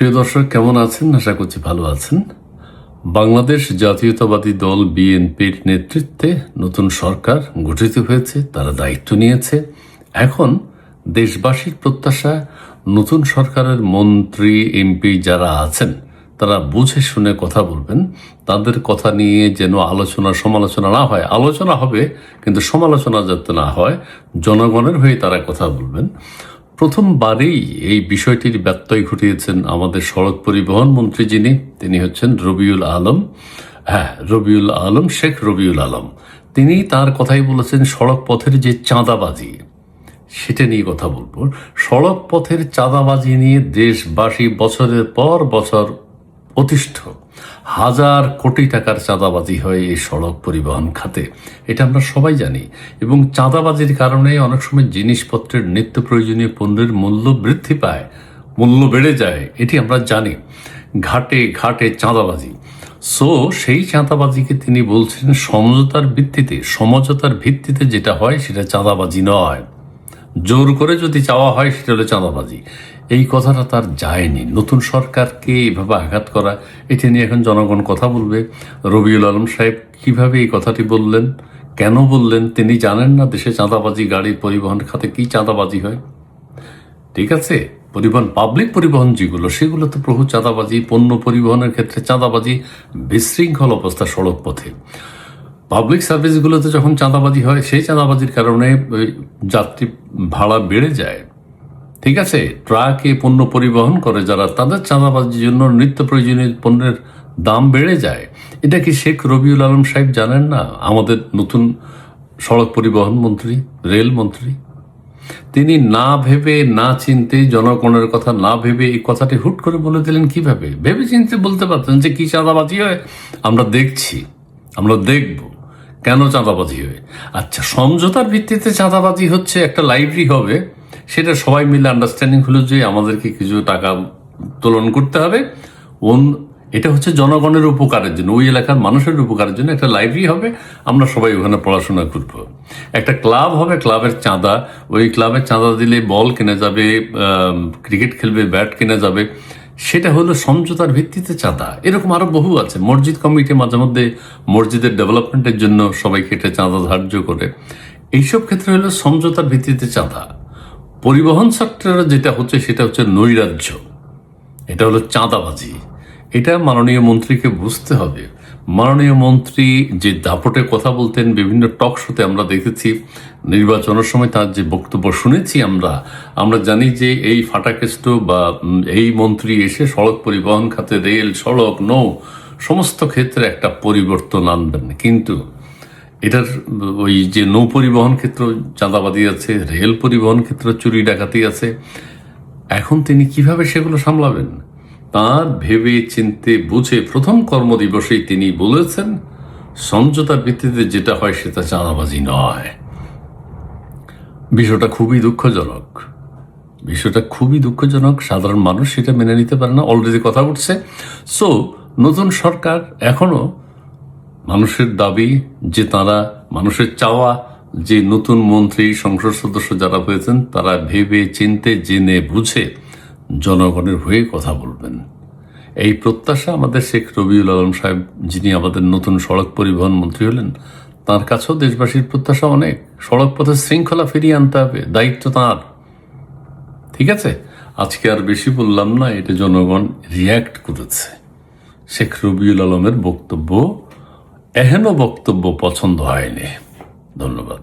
প্রিয় দর্শক, কেমন আছেন? আশা করছি ভালো আছেন। বাংলাদেশ জাতীয়তাবাদী দল বিএনপির নেতৃত্বে নতুন সরকার গঠিত হয়েছে, তারা দায়িত্ব নিয়েছে। এখন দেশবাসীর প্রত্যাশা, নতুন সরকারের মন্ত্রী এমপি যারা আছেন তারা বুঝে শুনে কথা বলবেন। তাদের কথা নিয়ে যেন আলোচনা সমালোচনা না হয়, আলোচনা হবে কিন্তু সমালোচনা যাতে না হয়, জনগণের হয়ে তারা কথা বলবেন। প্রথমবারেই এই বিষয়টির ব্যত্যয় ঘটিয়েছেন আমাদের সড়ক পরিবহন মন্ত্রী, তিনি হচ্ছেন রবিউল আলম। রবিউল আলম, শেখ রবিউল আলম। তিনি তার কথাই বলেছেন সড়ক পথের যে চাঁদাবাজি, সেটা নিয়ে কথা বলবো। সড়ক পথের চাঁদাবাজি নিয়ে দেশবাসী বছরের পর বছর অতিষ্ঠ। হাজার কোটি টাকার চাঁদাবাজি হয় এই সড়ক পরিবহন খাতে, এটা আমরা সবাই জানি। এবং চাঁদাবাজির কারণে অনেক সময় জিনিসপত্রের নিত্য প্রয়োজনীয় পণ্যের মূল্য বৃদ্ধি পায়, মূল্য বেড়ে যায়, এটি আমরা জানি। ঘাটে ঘাটে চাঁদাবাজি। সেই চাঁদাবাজিকে তিনি বলছেন সমঝোতার ভিত্তিতে যেটা হয় সেটা চাঁদাবাজি নয়, জোর করে যদি চাওয়া হয় সেটা হলো চাঁদাবাজি। এই কথাটা তার যায়নি। নতুন সরকারকে এভাবে আঘাত করা, এটা নিয়ে এখন জনগণ কথা বলবে। রবিউল আলম সাহেব কিভাবে এই কথাটি বললেন, কেন বললেন? তিনি জানেন না দেশে চাঁদাবাজি, গাড়ি পরিবহন খাতে কি চাঁদাবাজি হয়? ঠিক আছে, পাবলিক পরিবহন যেগুলো, সেগুলো তো প্রভু চাঁদাবাজি। পণ্য পরিবহনের ক্ষেত্রে চাঁদাবাজি, বিশৃঙ্খল অবস্থা সড়ক পথে। পাবলিক সার্ভিসগুলোতে যখন চাঁদাবাজি হয়, সেই চাঁদাবাজির কারণে যাত্রী ভাড়া বেড়ে যায়। ঠিক আছে, ট্রাকে পণ্য পরিবহন করে যারা, তাদের চাঁদাবাজির জন্য নিত্য প্রয়োজনীয় পণ্যের দাম বেড়ে যায়। এটা কি শেখ রবিউল আলম সাহেব জানেন না? আমাদের নতুন সড়ক পরিবহন মন্ত্রী, রেল মন্ত্রী, তিনি না ভেবে না চিনতে, জনগণের কথা না ভেবে এই কথাটি হুট করে বলে দিলেন। কিভাবে ভেবে চিনতে বলতে পারতেন যে কি চাঁদাবাজি হয়? আমরা দেখছি, আমরা দেখব কেন চাঁদাবাজি হয়। আচ্ছা, সমঝোতার ভিত্তিতে চাঁদাবাজি হচ্ছে, একটা লাইব্রেরি হবে, সেটা সবাই মিলে আন্ডারস্ট্যান্ডিং হলো যে আমাদেরকে কিছু টাকা উত্তোলন করতে হবে। এটা হচ্ছে জনগণের উপকারের জন্য, ওই এলাকার মানুষের উপকারের জন্য একটা লাইব্রেরি হবে, আমরা সবাই ওখানে পড়াশোনা করব। একটা ক্লাব হবে, ক্লাবের চাঁদা, ওই ক্লাবের চাঁদা দিলে বল কেনা যাবে, ক্রিকেট খেলবে, ব্যাট কেনা যাবে। সেটা হলো সমঝোতার ভিত্তিতে চাঁদা। এরকম আরো বহু আছে। মসজিদ কমিটি মাঝে মধ্যে মসজিদের ডেভেলপমেন্টের জন্য সবাইকে এটা চাঁদা ধার্য করে। এইসব ক্ষেত্রে হলো সমঝোতার ভিত্তিতে চাঁদা। পরিবহন সেক্টরে যেটা হচ্ছে সেটা হচ্ছে নৈরাজ্য, এটা হলো চাঁদাবাজি। এটা মাননীয় মন্ত্রীকে বুঝতে হবে। মাননীয় মন্ত্রী যে দাপটে কথা বলতেন বিভিন্ন টক শোতে, আমরা দেখেছি নির্বাচনের সময় তার যে বক্তব্য শুনেছি, আমরা জানি যে এই ফাটাকেষ্ট বা এই মন্ত্রী এসে সড়ক পরিবহন খাতে, রেল, সড়ক, নৌ সমস্ত ক্ষেত্রে একটা পরিবর্তন আনবেন। কিন্তু এটার ওই যে নৌ পরিবহন ক্ষেত্র চাঁদাবাদি আছে, রেল পরিবহন ক্ষেত্র চুরি ডাকাতি আছে, এখন তিনি কিভাবে সেগুলো সামলাবেন? তার ভেবে চিনতে বুঝে প্রথম কর্মদিবসেই তিনি বলেছেন সমঝোতার ভিত্তিতে যেটা হয় সেটা চাঁদাবাজি নয়। বিষয়টা খুবই দুঃখজনক। সাধারণ মানুষ সেটা মেনে নিতে পারে না। অলরেডি কথা উঠছে। নতুন সরকার, এখনো মানুষের দাবি যে তারা, মানুষের চাওয়া যে নতুন মন্ত্রী, সংসদ সদস্য যারা হয়েছেন তারা ভেবে চিনতে জেনে বুঝে জনগণের হয়ে কথা বলবেন। এই প্রত্যাশা আমাদের শেখ রবিউল আলম সাহেব, যিনি আমাদের নতুন সড়ক পরিবহন মন্ত্রী হলেন, তার কাছেও দেশবাসীর প্রত্যাশা অনেক। সড়ক পথে শৃঙ্খলা ফিরিয়ে আনতে হবে, দায়িত্ব তাঁর। ঠিক আছে, আজকে আর বেশি বললাম না, এটা জনগণ রিয়্যাক্ট করেছে। শেখ রবিউল আলমের বক্তব্য, এহেন বক্তব্য পছন্দ হয়নি। ধন্যবাদ।